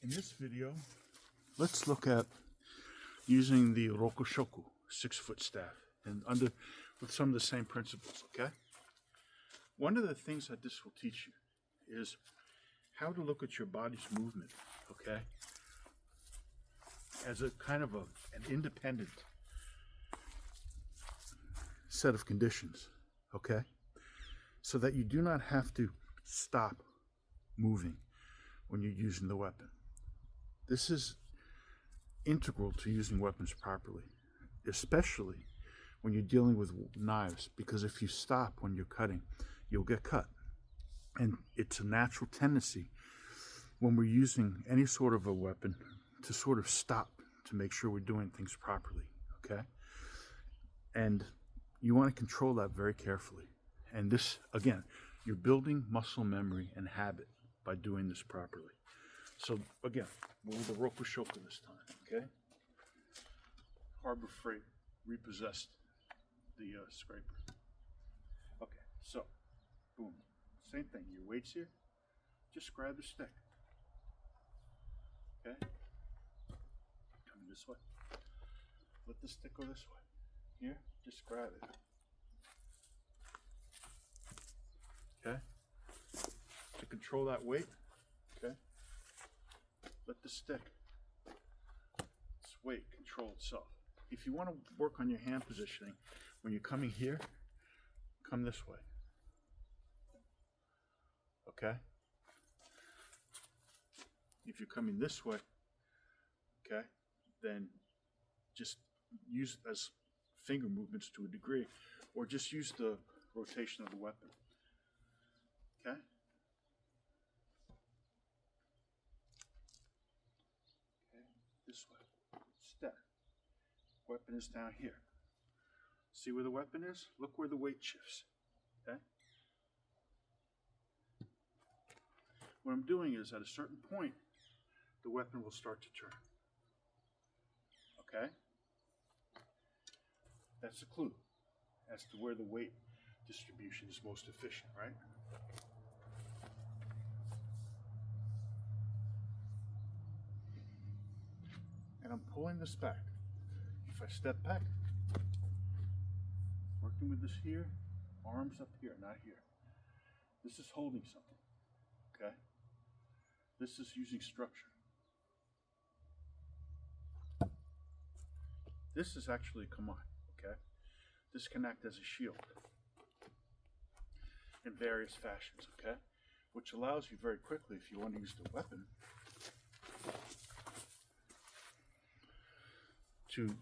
In this video, let's look at using the Rokushoku 6-foot staff and with some of the same principles, okay? One of the things that this will teach you is how to look at your body's movement, okay? As a kind of an independent set of conditions, okay? So that you do not have to stop moving when you're using the weapon. This is integral to using weapons properly, especially when you're dealing with knives, because if you stop when you're cutting, you'll get cut. And it's a natural tendency when we're using any sort of a weapon to sort of stop to make sure we're doing things properly, okay? And you want to control that very carefully. And this, again, you're building muscle memory and habit by doing this properly. So again, with the Rokushoku this time, okay? Harbor Freight repossessed the scraper. Okay, so, boom. Same thing, your weight's here. Just grab the stick. Okay? Coming this way. Let the stick go this way. Here, just grab it. Okay? To control that weight, okay? Let the stick, its weight, control itself. If you want to work on your hand positioning, when you're coming here, come this way. Okay? If you're coming this way, okay, then just use it as finger movements to a degree, or just use the rotation of the weapon. Okay? Okay, this way. Step. Weapon is down here. See where the weapon is? Look where the weight shifts. Okay? What I'm doing is, at a certain point, the weapon will start to turn. Okay? That's a clue as to where the weight distribution is most efficient, right? And I'm pulling this back. If I step back, working with this here, arms up here, not here. This is holding something, okay? This is using structure. This is actually a command, okay? This can act as a shield in various fashions, okay? Which allows you very quickly, if you want to use the weapon, to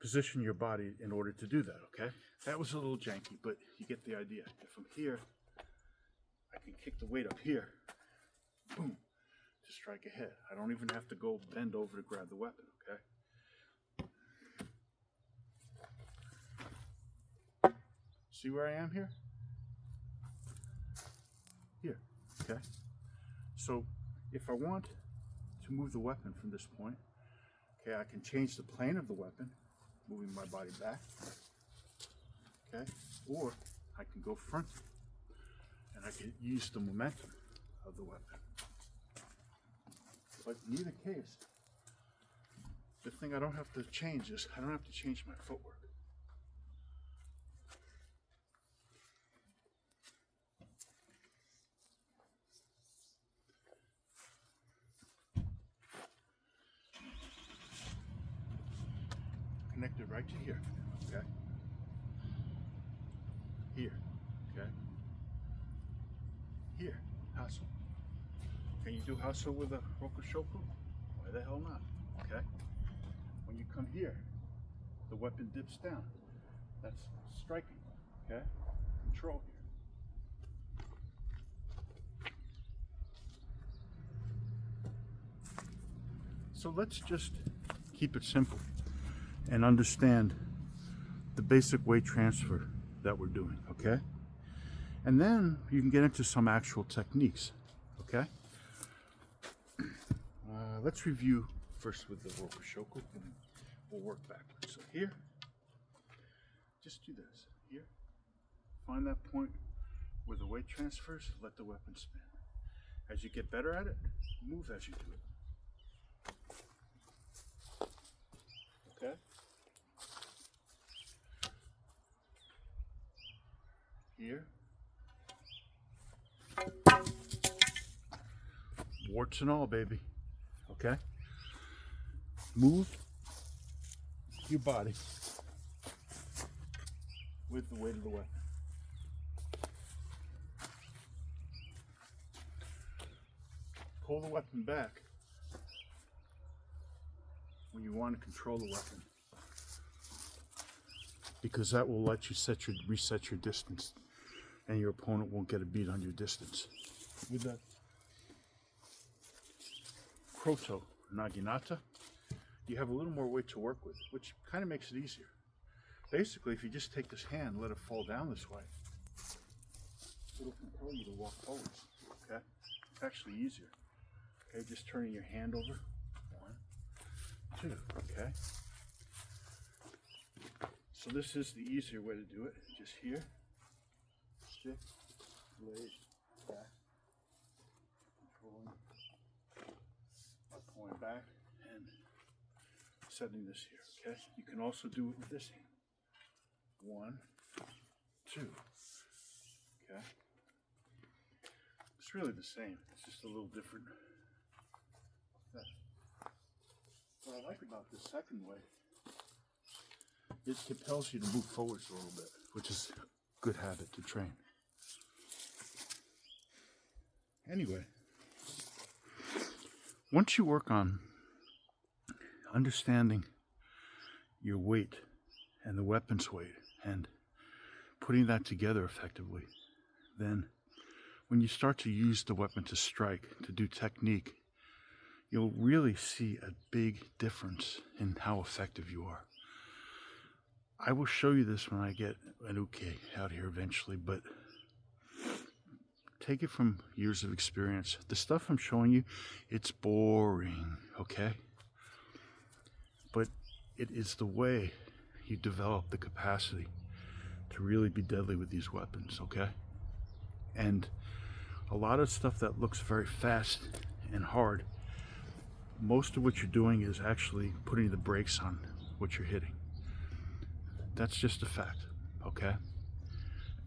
position your body in order to do that, okay? That was a little janky, but you get the idea. If I'm here, I can kick the weight up here, boom, to strike ahead. I don't even have to go bend over to grab the weapon, okay? See where I am here? Here, okay? So if I want to move the weapon from this point, okay, I can change the plane of the weapon, moving my body back, okay? Or I can go front, and I can use the momentum of the weapon. But in either case, the thing I don't have to change is I don't have to change my footwork. Connected right to here, okay? Here, okay? Here, hustle. Can you do hustle with a Rokushoku? Why the hell not, okay? When you come here, the weapon dips down. That's striking, okay? Control here. So let's just keep it simple and understand the basic weight transfer that we're doing, okay? And then you can get into some actual techniques, okay? Let's review first with the Rokushoku, and we'll work backwards. So here, just do this. Here, find that point where the weight transfers, let the weapon spin. As you get better at it, move as you do it. Okay? Here. Warts and all, baby. Okay? Move your body with the weight of the weapon. Pull the weapon back when you want to control the weapon, because that will let you reset your distance, and your opponent won't get a beat on your distance. With the Kroto Naginata, you have a little more weight to work with, which kind of makes it easier. Basically, if you just take this hand, let it fall down this way, it'll compel you to walk forwards. Okay? It's actually easier. Okay, just turning your hand over. 1, 2. Okay. So this is the easier way to do it. Just here, stick, blade, back, controlling, pulling back, and setting this here. Okay. You can also do it with this hand. 1, 2. Okay. It's really the same. It's just a little different. What I like about this second way, it compels you to move forwards a little bit, which is a good habit to train. Anyway, once you work on understanding your weight and the weapon's weight and putting that together effectively, then when you start to use the weapon to strike, to do technique, you'll really see a big difference in how effective you are. I will show you this when I get an uke out here eventually, but take it from years of experience. The stuff I'm showing you, it's boring, okay? But it is the way you develop the capacity to really be deadly with these weapons, okay? And a lot of stuff that looks very fast and hard, most of what you're doing is actually putting the brakes on what you're hitting. That's just a fact, okay?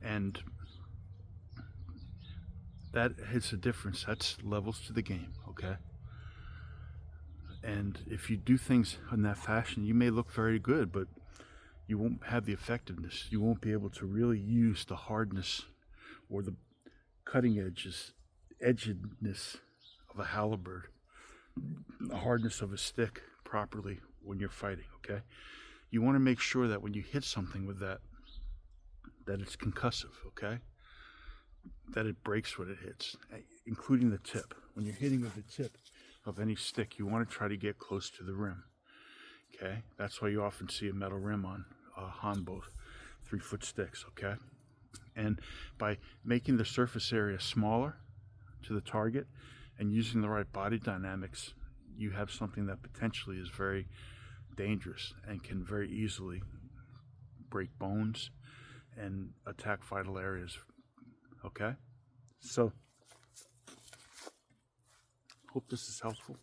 And that hits a difference. That's levels to the game, okay? And if you do things in that fashion, you may look very good, but you won't have the effectiveness. You won't be able to really use the hardness or the cutting edgedness of a halberd, the hardness of a stick properly when you're fighting, okay? You want to make sure that when you hit something with that it's concussive, okay? That it breaks when it hits, including the tip. When you're hitting with the tip of any stick, you want to try to get close to the rim, okay? That's why you often see a metal rim on Hanbo 3-foot sticks, okay? And by making the surface area smaller to the target and using the right body dynamics, you have something that potentially is very dangerous and can very easily break bones and attack vital areas, okay? So, hope this is helpful.